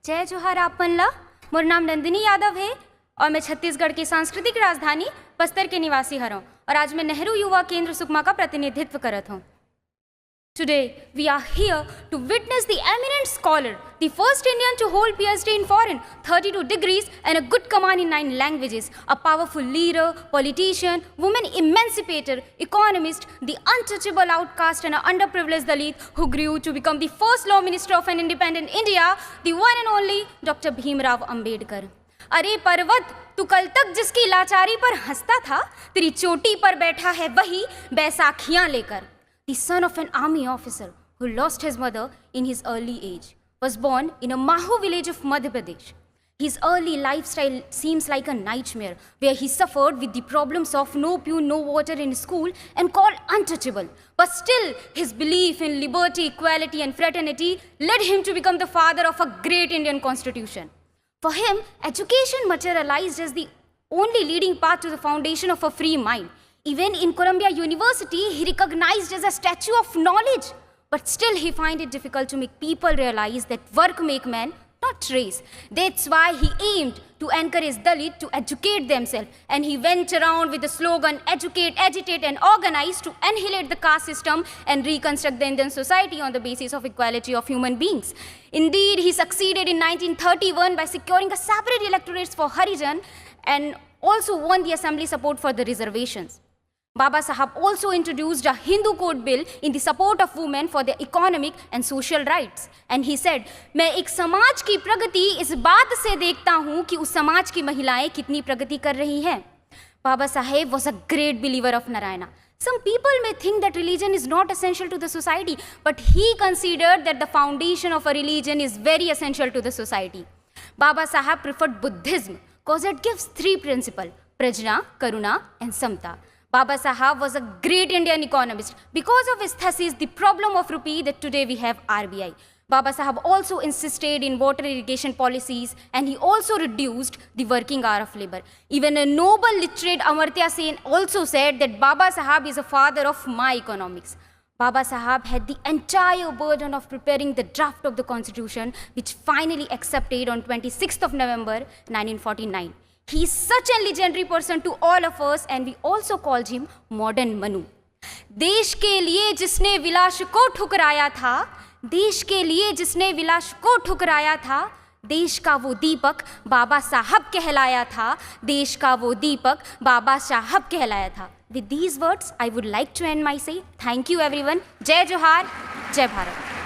जय जोहार आपन ला। मोर नाम नंदिनी यादव है और मैं छत्तीसगढ़ की सांस्कृतिक राजधानी बस्तर के निवासी हूँ और आज मैं नेहरू युवा केंद्र सुकमा का प्रतिनिधित्व करत हूँ। Today we are here to witness the eminent scholar, the first Indian to hold PhD in foreign, 32 degrees and a good command in 9 languages, a powerful leader, politician, woman emancipator, economist, the untouchable outcast and an underprivileged Dalit who grew to become the first law minister of an independent India, the one and only Dr. Bhimrao Ambedkar. अरे पर्वत, तू कल तक जिसकी लाचारी पर हंसता था, तेरी चोटी पर बैठा है वही बैसाखियां लेकर. The son of an army officer who lost his mother in his early age, was born in a Maho village of Madhya Pradesh. His early lifestyle seems like a nightmare where he suffered with the problems of no pew, no water in school and called untouchable. But still, his belief in liberty, equality and fraternity led him to become the father of a great Indian constitution. For him, education materialized as the only leading path to the foundation of a free mind. Even in Columbia University, he recognized as a statue of knowledge. But still, he find it difficult to make people realize that work make man, not race. That's why he aimed to encourage Dalit to educate themselves. And he went around with the slogan, educate, agitate and organize to annihilate the caste system and reconstruct the Indian society on the basis of equality of human beings. Indeed, he succeeded in 1931 by securing a separate electorates for Harijan and also won the assembly support for the reservations. Baba Sahab also introduced a Hindu code bill in the support of women for their economic and social rights. And he said, मैं एक समाज की प्रगति इस बात से देखता हूँ कि उस समाज की महिलाएं कितनी प्रगति कर रही हैं. Baba Saheb was a great believer of Narayana. Some people may think that religion is not essential to the society, but he considered that the foundation of a religion is very essential to the society. Baba Saheb preferred Buddhism because it gives 3 principles, Prajna, Karuna and Samta. Baba Sahab was a great Indian economist. Because of his thesis, The Problem of Rupee, that today we have RBI. Baba Sahab also insisted in water irrigation policies and he also reduced the working hour of labor. Even a noble literate Amartya Sen also said that Baba Sahab is a father of my economics. Baba Sahab had the entire burden of preparing the draft of the constitution, which finally accepted on 26th of November 1949. He is such a legendary person to all of us and we also called him modern Manu. देश के लिए जिसने विलास को ठुकराया था, देश के लिए जिसने विलास को ठुकराया था, देश का वो दीपक बाबा साहब कहलाया था, देश का वो दीपक बाबा साहब कहलाया था. With these words, I would like to end my say. Thank you everyone. जय जोहार, जय भारत.